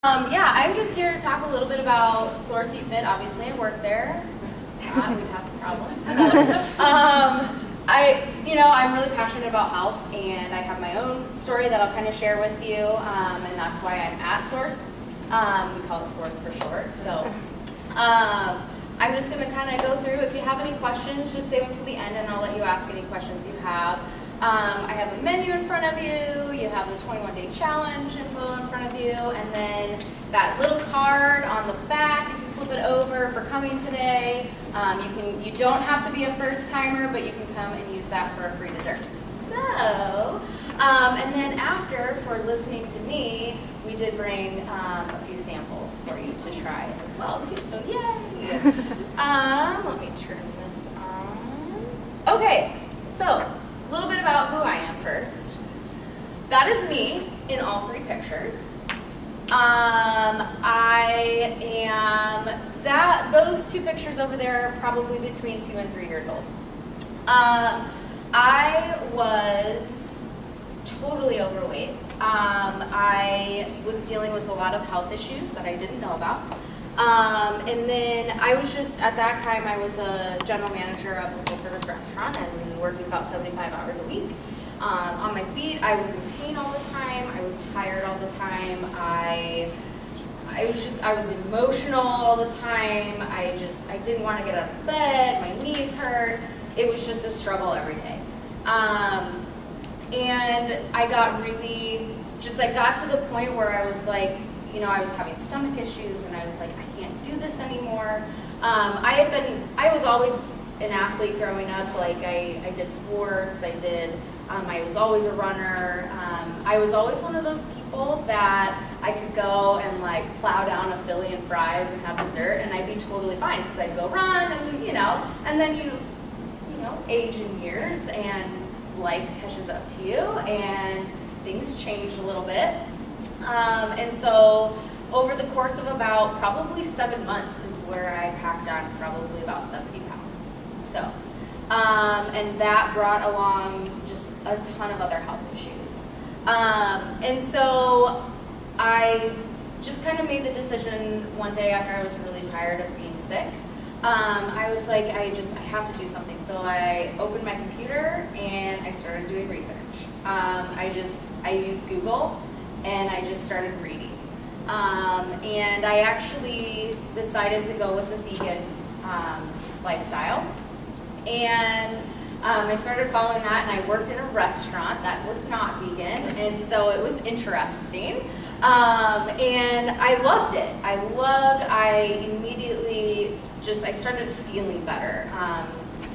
Yeah, I'm just here to talk a little bit about Source Eat Fit. Obviously, I work there. We've had some problems. So, I'm really passionate about health, and I have my own story that I'll kind of share with you, and that's why I'm at Source. We call it Source for short. So, I'm just going to kind of go through. If you have any questions, just save them to the end, and I'll let you ask any questions you have. I have a menu in front of you, you have the 21-day challenge info in front of you, and then that little card on the back, if you flip it over for coming today, you don't have to be a first timer, but you can come and use that for a free dessert. So, and then after, for listening to me, we did bring a few samples for you to try as well too, so yay! Let me turn this on. Okay, so, a little bit about who I am first. That is me in all three pictures. I am those two pictures over there are probably between 2 and 3 years old. I was totally overweight. I was dealing with a lot of health issues that I didn't know about. And then I was just, at that time, I was a general manager of a full-service restaurant and working about 75 hours a week. On my feet, I was in pain all the time. I was tired all the time. I was emotional all the time. I didn't want to get out of bed. My knees hurt. It was just a struggle every day. And I got got to the point where I was like, I was having stomach issues, and I was like, I can't do this anymore. I was always an athlete growing up. Like I did sports. I was always a runner. I was always one of those people that I could go and like plow down a Philly and fries and have dessert, and I'd be totally fine because I'd go run, and then you age in years and life catches up to you and things change a little bit. And so over the course of about probably 7 months is where I packed on probably about 70 pounds. So, and that brought along just a ton of other health issues. And so I just kind of made the decision one day after I was really tired of being sick. I was like, I have to do something. So I opened my computer and I started doing research. I used Google. And I just started reading. And I actually decided to go with a vegan lifestyle. And I started following that, and I worked in a restaurant that was not vegan, and so it was interesting. And I loved it. I immediately I started feeling better.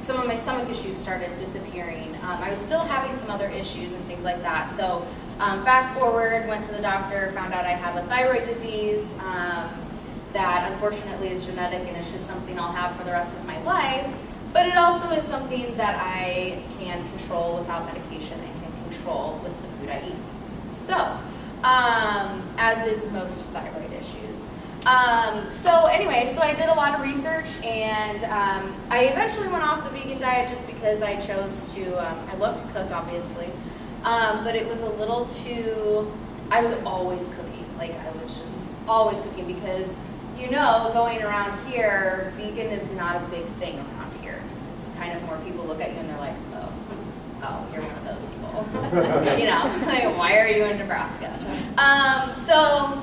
Some of my stomach issues started disappearing. I was still having some other issues and things like that. So fast forward, went to the doctor, found out I have a thyroid disease that unfortunately is genetic, and it's just something I'll have for the rest of my life. But it also is something that I can control without medication and can control with the food I eat. So, as is most thyroid issues. So I did a lot of research, and I eventually went off the vegan diet just because I chose to, I love to cook, obviously, but it was a little too, I was always cooking. Like, I was just always cooking because, going around here, vegan is not a big thing around here. It's kind of more people look at you and they're like, oh, you're one of those people. Like, why are you in Nebraska? So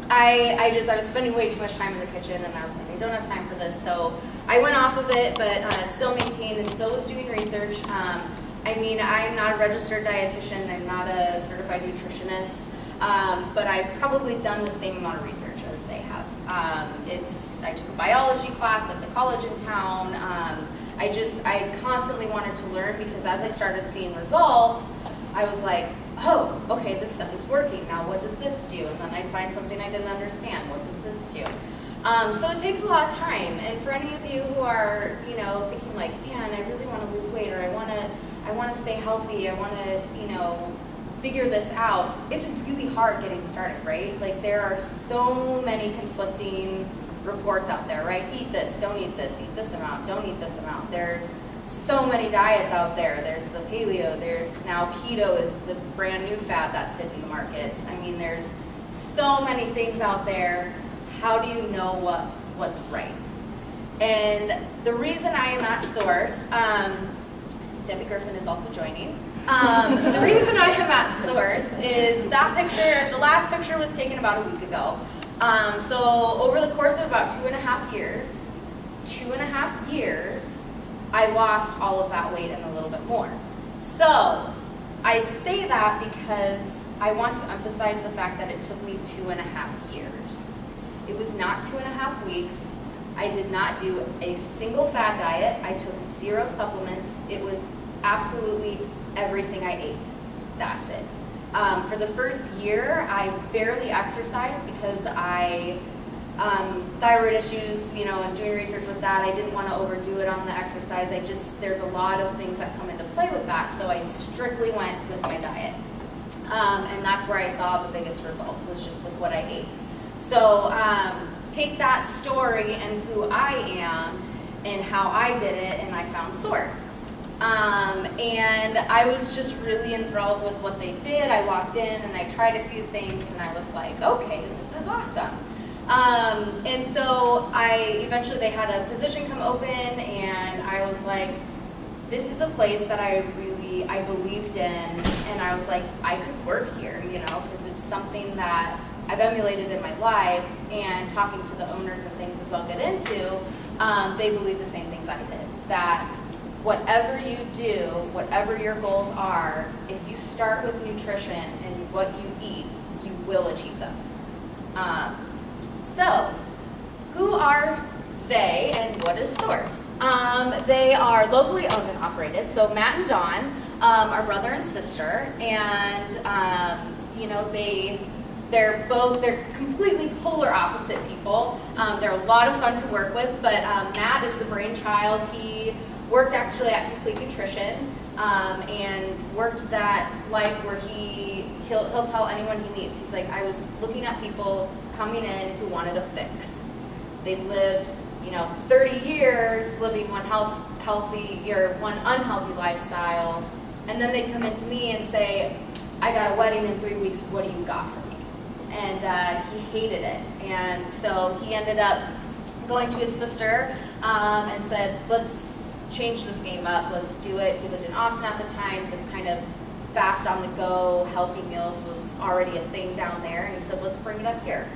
I was spending way too much time in the kitchen, and I was like, I don't have time for this. So I went off of it, but still maintained and still was doing research. I'm not a registered dietitian. I'm not a certified nutritionist, but I've probably done the same amount of research as they have. I took a biology class at the college in town. I constantly wanted to learn because as I started seeing results, I was like, oh, okay, this stuff is working. Now what does this do? And then I'd find something I didn't understand. What does this do? So it takes a lot of time. And for any of you who are, thinking like, man, I really want to lose weight, or I want to stay healthy, I want to, figure this out, it's really hard getting started, right? Like, there are so many conflicting reports out there, right? Eat this, don't eat this amount, don't eat this amount. There's so many diets out there. There's the paleo, there's now keto is the brand new fad that's hitting the markets. There's so many things out there. How do you know what's right? And the reason I am at Source, Debbie Griffin is also joining. The reason I am at Source is that picture, the last picture was taken about a week ago. So over the course of about 2.5 years, I lost all of that weight and a little bit more. So I say that because I want to emphasize the fact that it took me 2.5 years. It was not 2.5 weeks. I did not do a single fad diet. I took 0 supplements. It was absolutely everything I ate. That's it. For the first year, I barely exercised because thyroid issues, and doing research with that, I didn't want to overdo it on the exercise. There's a lot of things that come into play with that, so I strictly went with my diet. And that's where I saw the biggest results, was just with what I ate. So take that story and who I am and how I did it, and I found Source. And I was just really enthralled with what they did. I walked in and I tried a few things and I was like, okay, this is awesome. And so eventually they had a position come open and I was like, this is a place that I believed in, and I was like, I could work here, because it's something that I've emulated in my life, and talking to the owners and things, as I'll get into, they believe the same things I did, that whatever you do, whatever your goals are, if you start with nutrition and what you eat, you will achieve them. So, who are they and what is Source? They are locally owned and operated. So Matt and Dawn are brother and sister, and they're completely polar opposite people. They're a lot of fun to work with, but Matt is the brainchild. He worked actually at Complete Nutrition and worked that life where he'll tell anyone he meets. He's like, I was looking at people coming in who wanted a fix. They lived 30 years living one unhealthy lifestyle, and then they'd come into me and say, I got a wedding in 3 weeks, what do you got for me? And he hated it, and so he ended up going to his sister and said, let's change this game up, let's do it. He lived in Austin at the time. This kind of fast on the go, healthy meals was already a thing down there, and he said, let's bring it up here.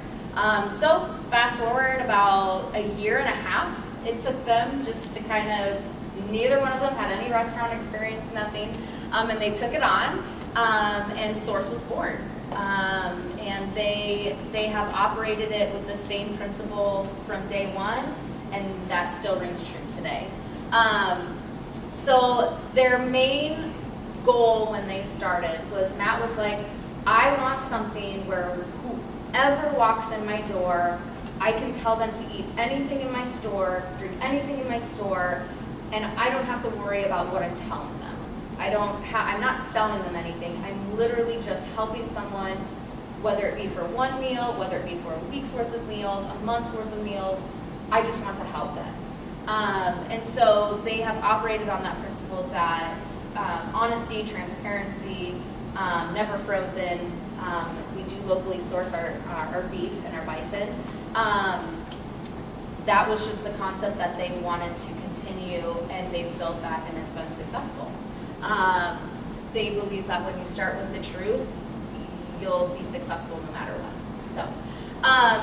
So fast forward about a year and a half, it took them just to neither one of them had any restaurant experience, nothing, and they took it on, and Source was born. And they have operated it with the same principles from day one, and that still rings true today. So their main goal when they started was, Matt was like, I want something where whoever walks in my door, I can tell them to eat anything in my store, drink anything in my store, and I don't have to worry about what I'm telling them. I'm not selling them anything. I'm literally just helping someone, whether it be for one meal, whether it be for a week's worth of meals, a month's worth of meals. I just want to help them. And so they have operated on that principle that honesty, transparency, never frozen. We do locally source our beef and our bison. That was just the concept that they wanted to continue, and they've built that, and it's been successful. They believe that when you start with the truth, you'll be successful no matter what.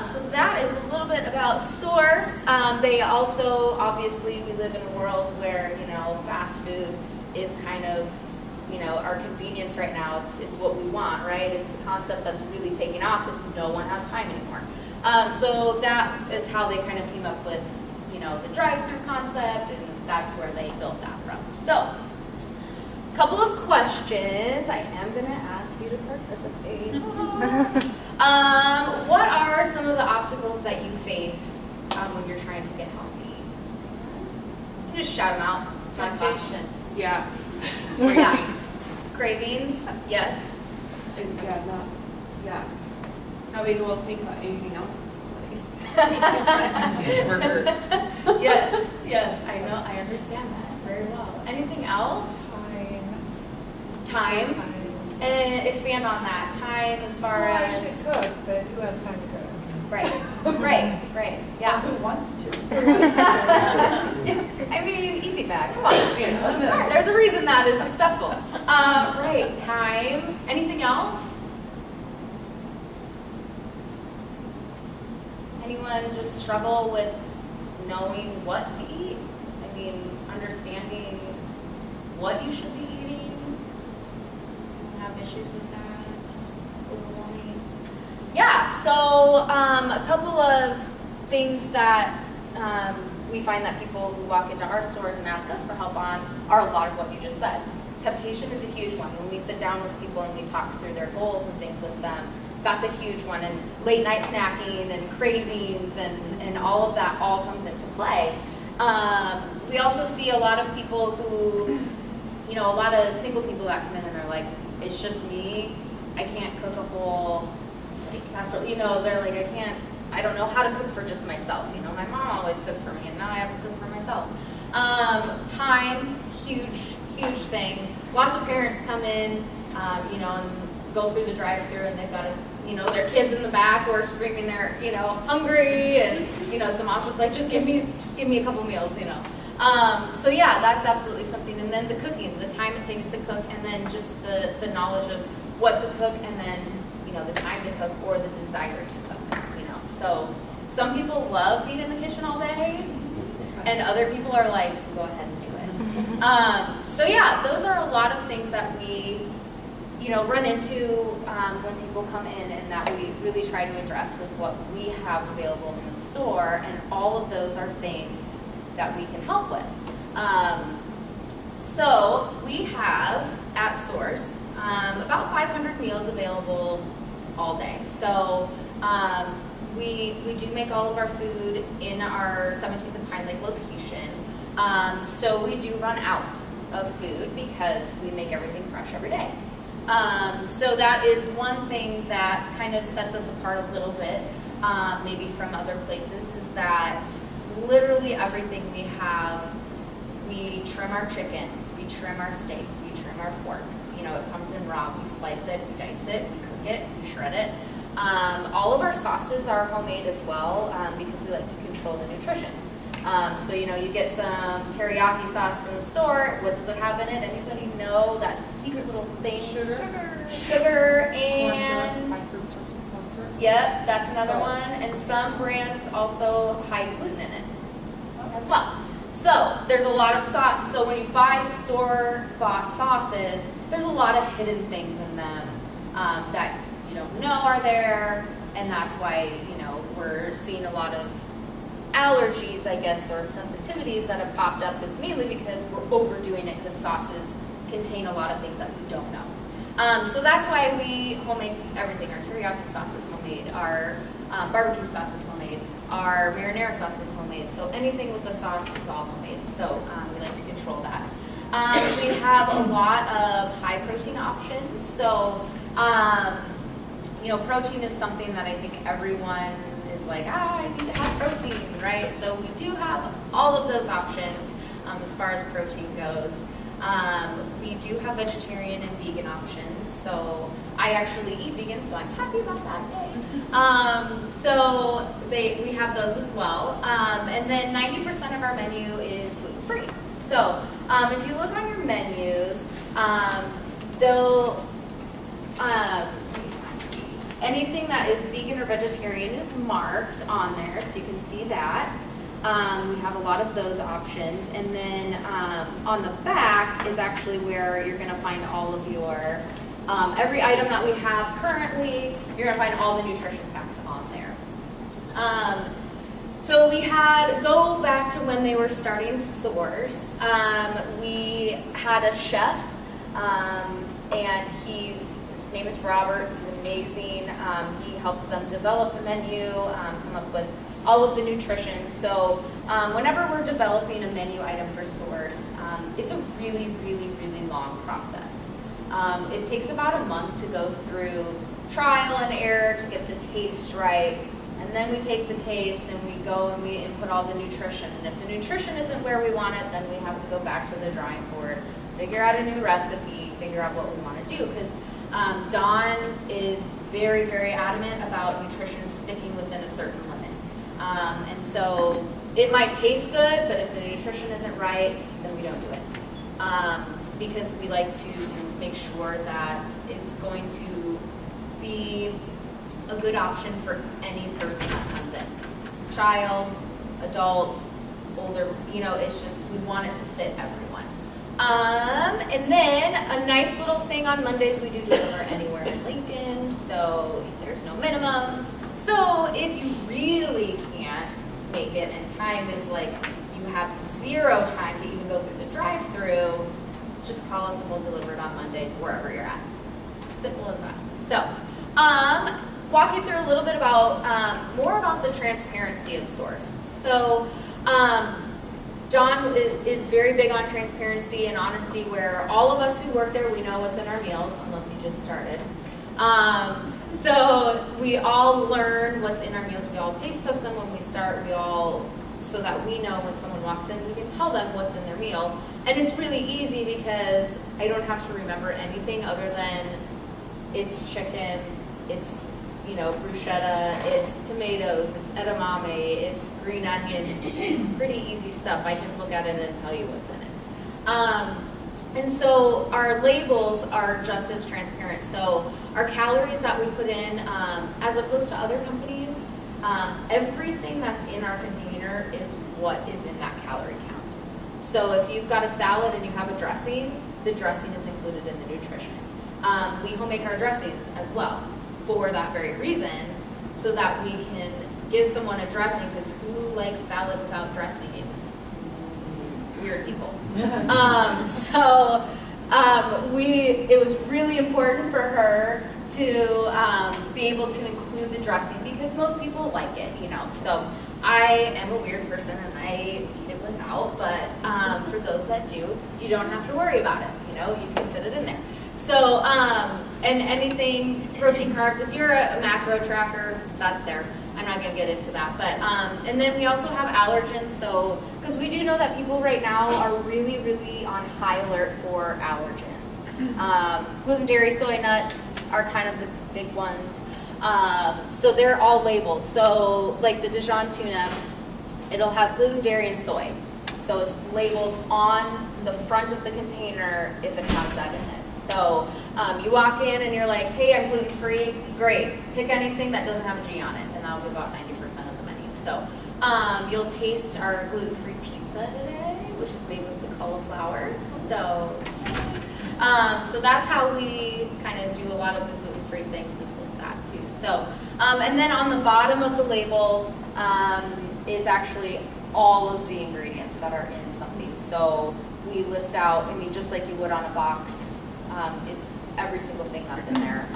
So that is a little bit about Source. They also, obviously, we live in a world where, fast food is kind of, our convenience right now. It's what we want, right? It's the concept that's really taking off because no one has time anymore. So that is how they kind of came up with, the drive-through concept, and that's where they built that from. So, couple of questions. I am going to ask you to participate. What are some of the obstacles that you face when you're trying to get healthy? You just shout them out. It's not Temptation. Yeah. Yeah. Cravings. Yes. Yeah. Nobody will think about anything else. Yes. I know. I understand that very well. Anything else? Time. And expand on that time as far Well, I as should cook, but who has time to cook? right, yeah. Who wants to? I mean, easy bag, come on, you know, there's a reason that is successful. Right, time, anything else? Anyone just struggle with knowing what to eat? I mean, understanding what you should be eating? Have issues with that? Overwhelming? Yeah, so a couple of things that we find that people who walk into our stores and ask us for help on are a lot of what you just said. Temptation is a huge one. When we sit down with people and we talk through their goals and things with them, that's a huge one. And late night snacking and cravings and all of that all comes into play. We also see a lot of people who, you know, a lot of single people that come in and they're like, it's just me. I can't cook a whole casserole. You know, they're like, I don't know how to cook for just myself. You know, my mom always cooked for me and now I have to cook for myself. Time, huge thing. Lots of parents come in, you know, and go through the drive-thru and they've got their kids in the back or screaming they're, you know, hungry, and, you know, some mom's just like, just give me a couple meals, you know. So yeah, that's absolutely something. And then the cooking, the time it takes to cook, and then just the knowledge of what to cook, and then, you know, the time to cook or the desire to cook, you know. So some people love being in the kitchen all day, and other people are like, go ahead and do it. So yeah, those are a lot of things that we, you know, run into when people come in, and that we really try to address with what we have available in the store, and all of those are things that we can help with. So we have at Source about 500 meals available all day. So we do make all of our food in our 17th and Pine Lake location. So we do run out of food because we make everything fresh every day. So that is one thing that kind of sets us apart a little bit, maybe from other places, is that literally everything we have, we trim our chicken, we trim our steak, we trim our pork. You know, it comes in raw, we slice it, we dice it, we cook it, we shred it. All of our sauces are homemade as well, because we like to control the nutrition. So, you know, you get some teriyaki sauce from the store. What does it have in it? Anybody know that secret little thing? Sugar and yep, that's another one. And some brands also hide gluten in it as well. So there's a lot of sauce. So when you buy store-bought sauces, there's a lot of hidden things in them that you don't know are there, and that's why, you know, we're seeing a lot of allergies, I guess, or sensitivities that have popped up, is mainly because we're overdoing it, because sauces contain a lot of things that we don't know. So that's why we homemade everything. Our teriyaki sauce is homemade, our barbecue sauce is homemade, our marinara sauce is homemade. So anything with the sauce is all homemade. So we like to control that. We have a lot of high protein options. So, you know, protein is something that I think everyone is like, I need to have protein, right? So we do have all of those options as far as protein goes. We do have vegetarian and vegan options. So I actually eat vegan, so I'm happy about that. Yay. So we have those as well. And then 90% of our menu is gluten-free. So if you look on your menus, they'll anything that is vegan or vegetarian is marked on there, so you can see that. We have a lot of those options. And then on the back is actually where you're going to find all of your, every item that we have currently, you're going to find all the nutrition facts on there. So we go back to when they were starting Source. We had a chef, and his name is Robert. He's amazing. He helped them develop the menu, come up with all of the nutrition. So whenever we're developing a menu item for Source, it's a really, really, really long process. It takes about a month to go through trial and error to get the taste right. And then we take the taste and we go and we input all the nutrition. And if the nutrition isn't where we want it, then we have to go back to the drawing board, figure out a new recipe, figure out what we want to do. Because Dawn is very, very adamant about nutrition sticking within a certain limit. And so it might taste good, but if the nutrition isn't right, then we don't do it. Because we like to make sure that it's going to be a good option for any person that comes in. Child, adult, older, it's just, we want it to fit everyone. And then a nice little thing on Mondays, we do deliver anywhere in Lincoln, so there's no minimums. So if you really can't make it and time is like, you have 0 time to even go through the drive-through, just call us and we'll deliver it on Monday to wherever you're at. Simple as that. So, walk you through a little bit about, more about the transparency of Source. So, Dawn is very big on transparency and honesty, where all of us who work there, we know what's in our meals, unless you just started. So we all learn what's in our meals. We all taste test them when we start. So that we know when someone walks in, we can tell them what's in their meal. And it's really easy because I don't have to remember anything other than it's chicken, it's bruschetta, it's tomatoes, it's edamame, it's green onions, pretty easy stuff. I can look at it and tell you what's in it. And so our labels are just as transparent. So our calories that we put in, as opposed to other companies, everything that's in our container is what is in that calorie count. So if you've got a salad and you have a dressing, the dressing is included in the nutrition. We homemade our dressings as well, for that very reason, so that we can give someone a dressing, because who likes salad without dressing? Weird people. It was really important for her to be able to include the dressing, because most people like it, So I am a weird person and I eat it without, but for those that do, you don't have to worry about it. You can fit it in there. So, and anything, protein, carbs, if you're a macro tracker, that's there. I'm not going to get into that. But, and then we also have allergens. So, because we do know that people right now are really, really on high alert for allergens. Gluten, dairy, soy, nuts are kind of the big ones. So they're all labeled. So like the Dijon tuna, it'll have gluten, dairy, and soy. So it's labeled on the front of the container if it has that in it. So you walk in and you're like, hey, I'm gluten-free. Great. Pick anything that doesn't have a G on it, and that'll be about 90% of the menu. So you'll taste our gluten-free pizza today, which is made with the cauliflower. So that's how we kind of do a lot of the gluten-free things, is with that too. So and then on the bottom of the label is actually all of the ingredients that are in something. So we list out, just like you would on a box. It's every single thing that's in there.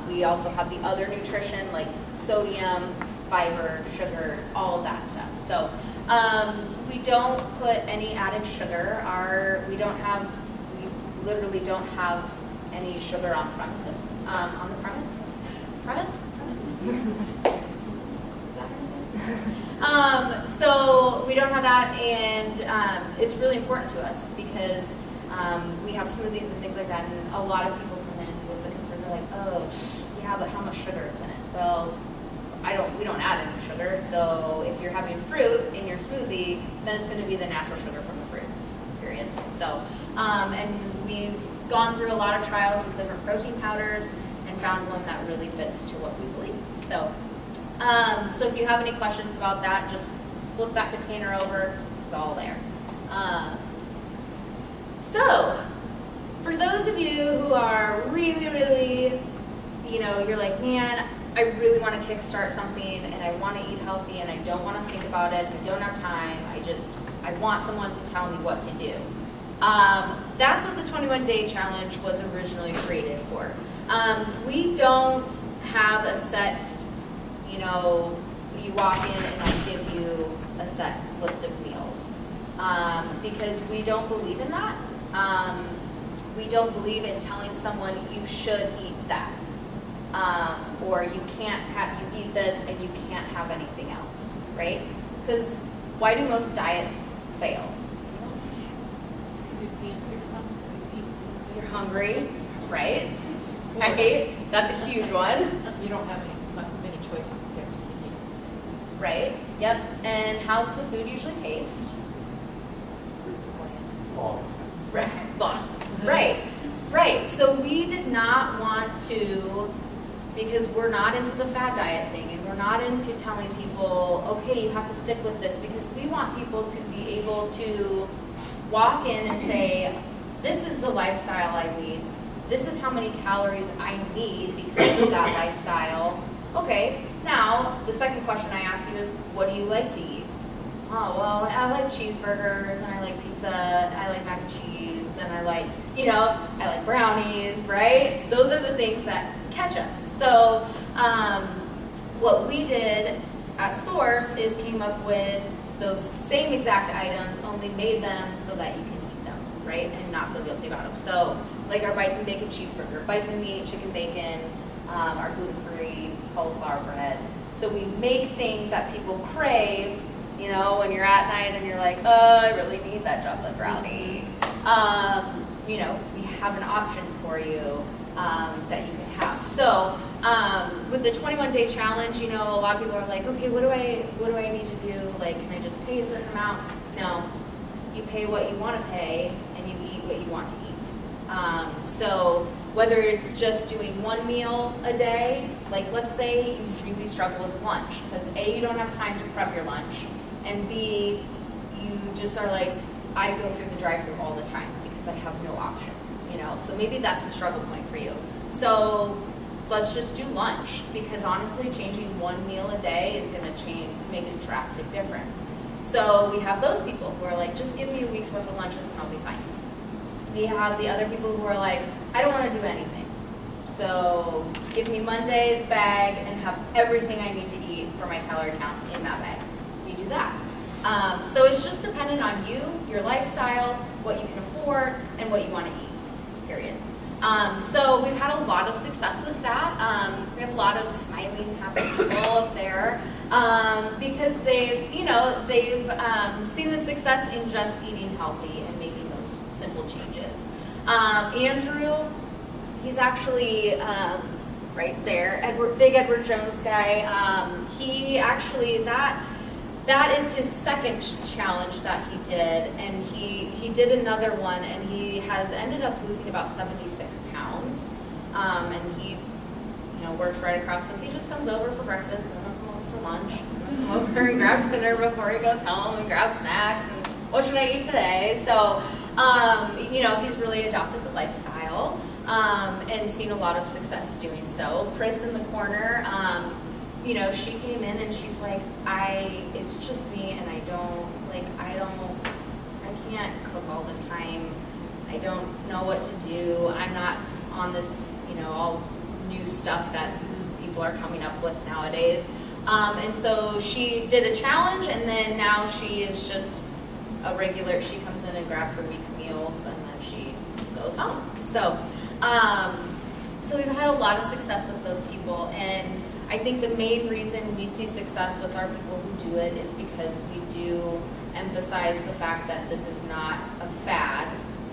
We also have the other nutrition, like sodium, fiber, sugars, all of that stuff. So we don't put any added sugar. We literally don't have any sugar on premises. On the premises? Premise? Is that what it is? So we don't have that, and it's really important to us because we have smoothies and things like that, and a lot of people come in with the concern, they're like, oh, yeah, but how much sugar is in it? Well, we don't add any sugar, so if you're having fruit in your smoothie, then it's going to be the natural sugar from the fruit, period. So, and we've gone through a lot of trials with different protein powders and found one that really fits to what we believe. So, so if you have any questions about that, just flip that container over, it's all there. So, for those of you who are really, really, you're like, man, I really want to kickstart something and I want to eat healthy and I don't want to think about it, I don't have time, I want someone to tell me what to do. That's what the 21-day challenge was originally created for. We don't have a set, you walk in and I give you a set list of meals, because we don't believe in that. We don't believe in telling someone you should eat that, or you eat this and you can't have anything else, right? Because why do most diets fail? You're hungry, right? right? That's a huge one. You don't have many choices to eat. Right, yep. And how's the food usually taste? Oh, Right, right, right. So we did not want to, because we're not into the fad diet thing, and we're not into telling people, okay, you have to stick with this, because we want people to be able to walk in and say, this is the lifestyle I lead. This is how many calories I need because of that lifestyle. Okay, now the second question I asked you is, what do you like to eat? Oh, well, I like cheeseburgers, and I like pizza, and I like mac and cheese, and I like, I like brownies, right? Those are the things that catch us. So what we did at Source is came up with those same exact items, only made them so that you can eat them, right? And not feel guilty about them. So like our bison bacon cheeseburger, bison meat, chicken bacon, our gluten-free cauliflower bread. So we make things that people crave, when you're at night and you're like, I really need that chocolate brownie. We have an option for you that you can have. So with the 21-day challenge, a lot of people are like, okay, what do I need to do? Like, can I just pay a certain amount? No, you pay what you want to pay, and you eat what you want to eat. So whether it's just doing one meal a day, like let's say you really struggle with lunch, because A, you don't have time to prep your lunch, and B, you just are like, I go through the drive-thru all the time because I have no options, so maybe that's a struggle point for you. So let's just do lunch, because honestly, changing one meal a day is gonna make a drastic difference. So we have those people who are like, just give me a week's worth of lunches and I'll be fine. We have the other people who are like, I don't want to do anything. So give me Monday's bag and have everything I need to eat for my calorie count in that bag. We do that. So it's just dependent on you, your lifestyle, what you can afford, and what you want to eat, period. So we've had a lot of success with that. We have a lot of smiling, happy people up there because they've seen the success in just eating healthy and making those simple changes. Andrew, he's actually right there, big Edward Jones guy. He actually, that is his second challenge that he did, and he did another one, and he has ended up losing about 76 pounds. And he, works right across, so he just comes over for breakfast, and then he'll come over for lunch, and he'll come over and grabs dinner before he goes home, and grabs snacks, and what should I eat today? So, he's really adopted the lifestyle, and seen a lot of success doing so. Pris in the corner, she came in and she's like, it's just me, and I can't cook all the time. I don't know what to do. I'm not on this, all new stuff that these people are coming up with nowadays. And so she did a challenge, and then now she is just a regular. She comes in and grabs her week's meals, and then she goes home. So, so we've had a lot of success with those people, and I think the main reason we see success with our people who do it is because we do emphasize the fact that this is not a fad,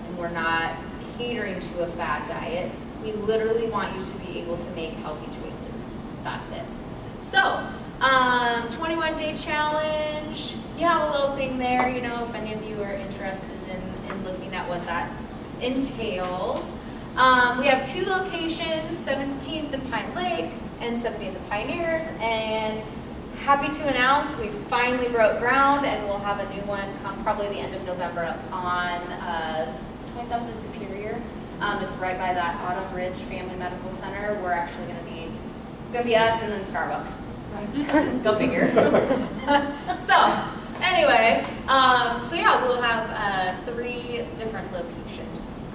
and we're not catering to a fad diet. We literally want you to be able to make healthy choices. That's it. So, 21-day challenge. You have a little thing there, if any of you are interested in looking at what that entails. We have 2 locations, 17th and Pine Lake and 70th and Pioneers, and happy to announce we finally broke ground, and we'll have a new one come probably the end of November up on 27th and Superior. It's right by that Autumn Ridge Family Medical Center. We're actually going to be, it's going to be us and then Starbucks. So, go figure. So, anyway, we'll have 3 different locations.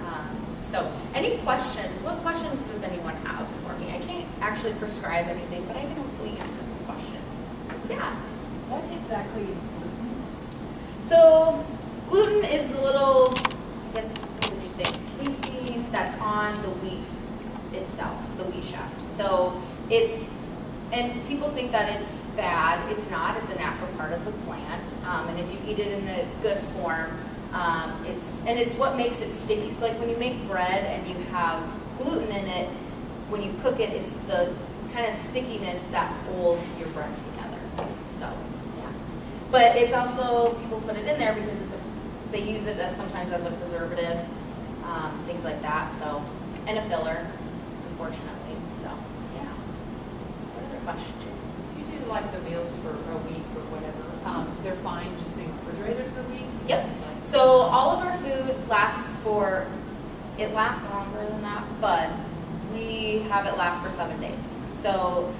So, any questions? What questions does anyone have for me? I can't actually prescribe anything, but I can hopefully answer some questions. Yeah. What exactly is gluten? So, gluten is the little, I guess, what would you say, casing that's on the wheat itself, the wheat shaft. So, and people think that it's bad. It's not. It's a natural part of the plant. And if you eat it in a good form, it's what makes it sticky. So like when you make bread and you have gluten in it, when you cook it, it's the kind of stickiness that holds your bread together. So, yeah. But it's also, people put it in there because they use it as sometimes as a preservative, things like that, so, and a filler, unfortunately, so, yeah. What other question? You do like the meals for a week or whatever, they're fine just being refrigerated for a week? Yep. So all of our food it lasts longer than that, but we have it last for 7 days. So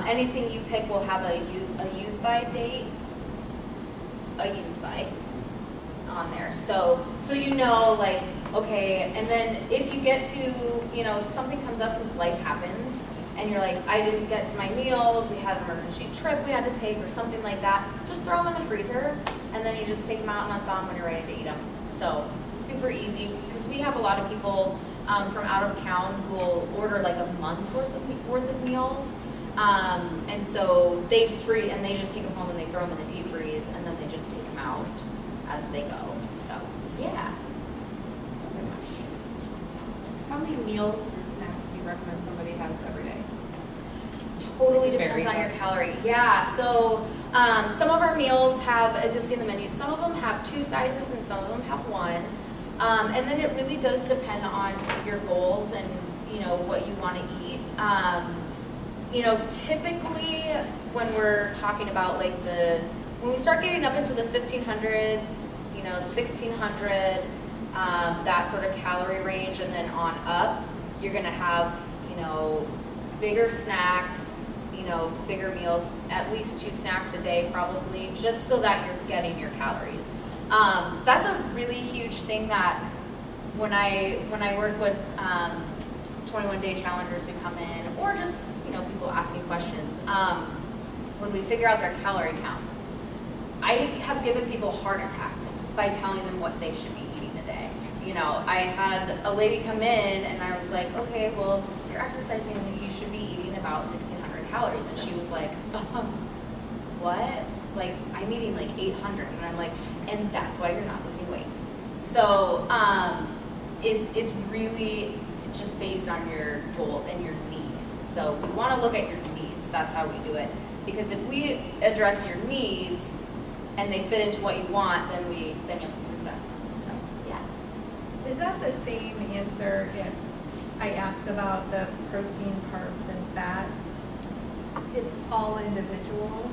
anything you pick will have a use by date, on there. So you know, like, okay, and then if you get to, something comes up because life happens, and you're like, I didn't get to my meals, we had an emergency trip we had to take or something like that, just throw them in the freezer, and then you just take them out and unthaw them when you're ready to eat them. So super easy, because we have a lot of people from out of town who will order like a month's worth of meals, and so they just take them home and they throw them in the deep freeze, and then they just take them out as they go. So yeah. How many meals and snacks do you recommend somebody has every day? Totally Very depends on your good. calorie. Yeah, so some of our meals have, as you'll see in the menu, some of them have 2 sizes and some of them have 1. And then it really does depend on your goals and, what you want to eat. Typically when we're talking about like when we start getting up into the 1,500, 1,600, that sort of calorie range, and then on up, you're gonna have, bigger snacks, bigger meals, at least 2 snacks a day probably, just so that you're getting your calories. That's a really huge thing that when I work with 21-day challengers who come in, or just, people asking questions, when we figure out their calorie count, I have given people heart attacks by telling them what they should be eating a day. I had a lady come in and I was like, okay, well, you're exercising, you should be eating about 1,600 calories. And she was like, what? Like, I'm eating like 800. And I'm like, and that's why you're not losing weight. So it's really just based on your goal and your needs. So we want to look at your needs. That's how we do it. Because if we address your needs and they fit into what you want, then you'll see success. So yeah. Is that the same answer if I asked about the protein, carbs, and fat? It's all individual?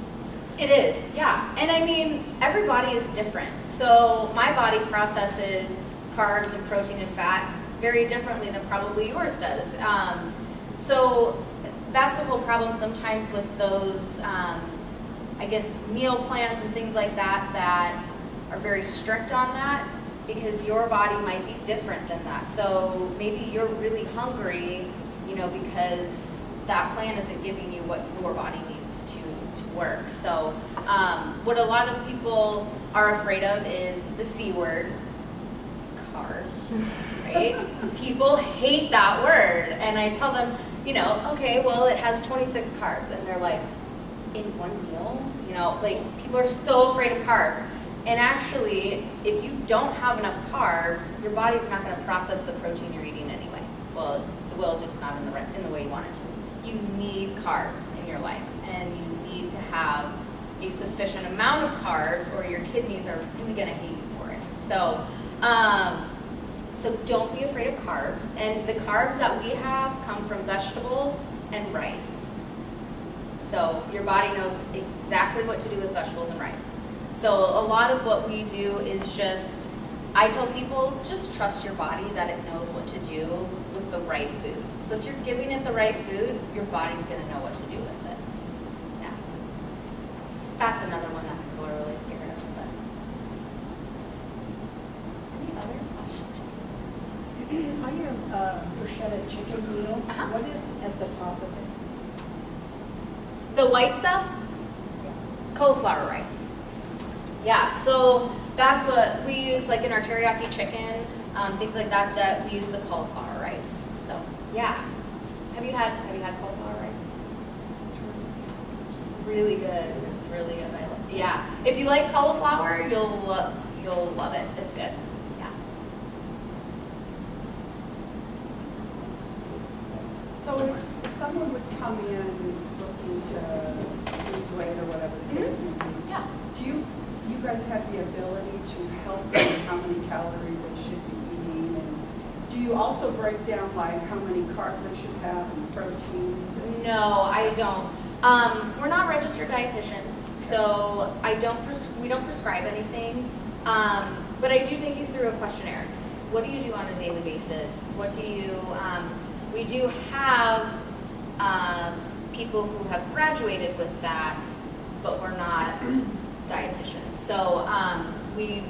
It is, yeah. And I mean, every body is different. So my body processes carbs and protein and fat very differently than probably yours does. So that's the whole problem sometimes with those, meal plans and things like that are very strict on that, because your body might be different than that. So maybe you're really hungry, because that plan isn't giving you what your body needs to work. So what a lot of people are afraid of is the C word, carbs, right? People hate that word. And I tell them, okay, well, it has 26 carbs. And they're like, in one meal? People are so afraid of carbs. And actually, if you don't have enough carbs, your body's not going to process the protein you're eating anyway. Well, it will, just not in the way you want it to. You need carbs in your life, and you need to have a sufficient amount of carbs, or your kidneys are really going to hate you for it. So, so don't be afraid of carbs. And the carbs that we have come from vegetables and rice. So your body knows exactly what to do with vegetables and rice. So a lot of what we do is I tell people, just trust your body that it knows what to do with the right food. So if you're giving it the right food, your body's going to know what to do with it. Yeah. That's another one that people are really scared of. But any other questions? On your bruschetta chicken meal, Uh-huh. what is at the top of it? The white stuff? Cauliflower rice. Yeah, so that's what we use, like in our teriyaki chicken, things like that we use the cauliflower rice. So yeah. Have you had cauliflower rice? It's really good. It's really good. Yeah. If you like cauliflower, you'll love it. It's good. Yeah. So So if someone would come in looking to lose weight or whatever the case may be, Yeah. do you guys have the ability to help them how many calories they should be eating? And do you also break down like how many carbs they should have and proteins? No, I don't. We're not registered dietitians, so we don't prescribe anything. But I do take you through a questionnaire. What do you do on a daily basis? What do you, we do have people who have graduated with that, but we're not dietitians. So we've,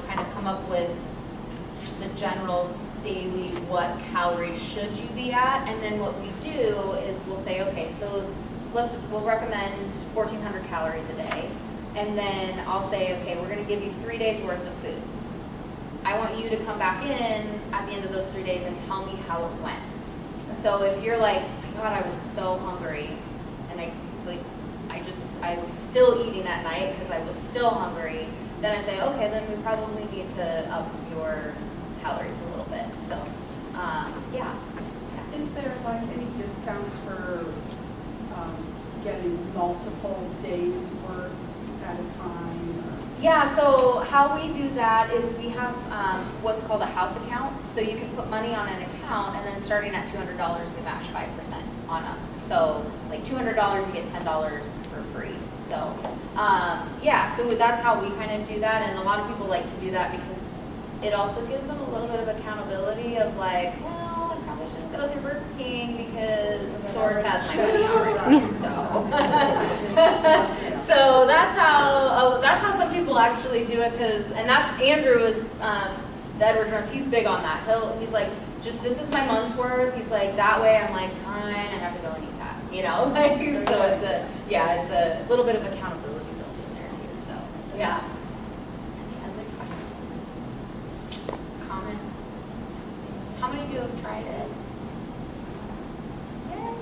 kind of come up with just a general daily what calories should you be at, and then what we do is we'll say, okay, so we'll recommend 1,400 calories a day, and then I'll say, okay, we're going to give you 3 days worth of food. I want you to come back in at the end of those 3 days and tell me how it went. So if you're like, God, I was so hungry, and I was still eating at night because I was still hungry, then I say, okay, then we probably need to up your calories a little bit. So, yeah. Is there like any discounts for getting multiple days worth at a time? Yeah, so how we do that is we have what's called a house account. So you can put money on an account, and then starting at $200, we match 5% on up. So like $200, you get $10 for free. So yeah, so that's how we kind of do that. And a lot of people like to do that because it also gives them a little bit of accountability of like, well, I probably shouldn't go through Burger King because Source has my money already. So that's how some people actually do it. And that's Andrew is the Edward Jones. He's big on that. He's like, just this is my month's worth. He's like, that way I'm like, fine, I have to go and eat that. So it's a little bit of accountability built in there too. So yeah. Any other questions? Comments? How many of you have tried it? Yay!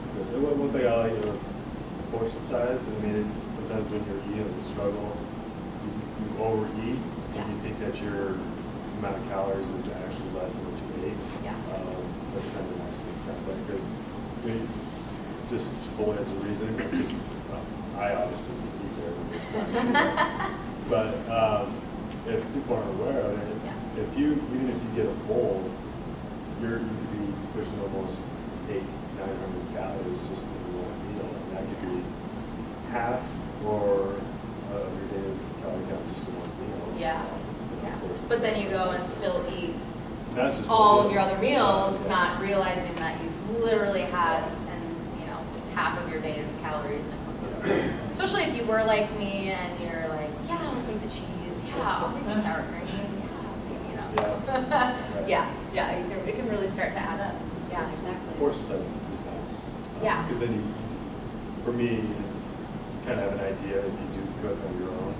It's good. One thing I like is portion size. I mean, sometimes when you're eating, it's a struggle. You overeat, Yeah. and you think that your amount of calories is actually less than what you ate. Yeah. So it's kind of nice to that way because just Chipotle has a reason. I obviously eat there when it's time to. But if people aren't aware of it, Yeah. even if you get a bowl, you could be pushing almost 800-900 calories just in one meal, and that could be half or your daily calorie count just in one meal. Yeah. Of course, But then you go and still eat that's just all one of your meal. other meals, Yeah. not realizing that you've literally had half of your day's calories. Especially if you were like me and you're like, yeah, I'll take the cheese. Yeah, I'll take the sour cream. Yeah. Yeah. It can really start to add up. Yeah, exactly. Portion size is nice. Yeah. Because then for me, you kind of have an idea if you do cook on your own,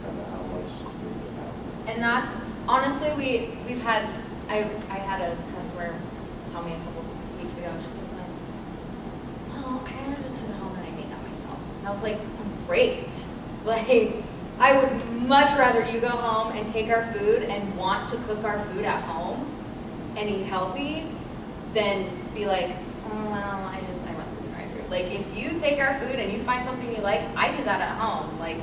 kind of how much you're going to have. And that's honestly, we've had. I had a customer tell me a couple weeks ago. She was like, "Oh, I ordered this at home and I made that myself." And I was like, "Great! Like, I would much rather you go home and take our food and want to cook our food at home and eat healthy than be like, oh, well, I went through the drive-thru." Like, if you take our food and you find something you like, I do that at home. Like,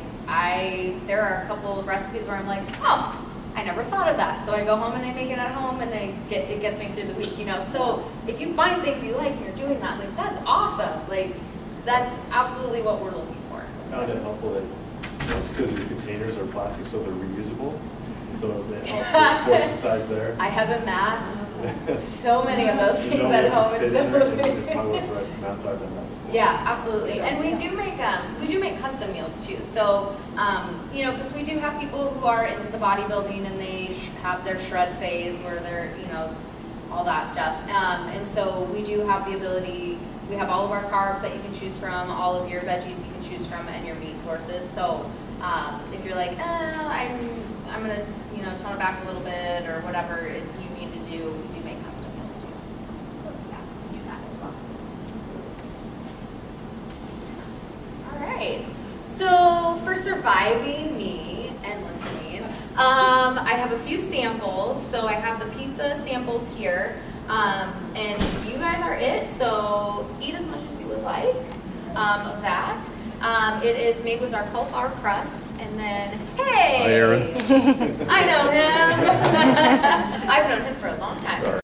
there are a couple of recipes where I'm like, oh, I never thought of that. So I go home and I make it at home and it gets me through the week, So if you find things you like and you're doing that, like, that's awesome. Like, that's absolutely what we're looking for. I found it helpful that because your containers are plastic, so they're reusable. So it helps with portion size there. I have amassed so many of those You things know at what home. fit It's in there, and so probably what's the right amount, so I've done that before. Yeah, absolutely. And we do make custom meals too. So, because we do have people who are into the bodybuilding and they have their shred phase where they're, all that stuff. And so we do have the ability, we have all of our carbs that you can choose from, all of your veggies you can choose from, and your meat sources. So if you're like, I'm going to, tone it back a little bit or whatever you need to do, we do make custom meals too. So, yeah, we do that as well. All right. So for surviving me and listening, I have a few samples. So I have the pizza samples here. And you guys are it, so eat as much as you would like of that. It is made with our cauliflower crust, and then, hey! Hi, Aaron. I know him. I've known him for a long time. Sorry.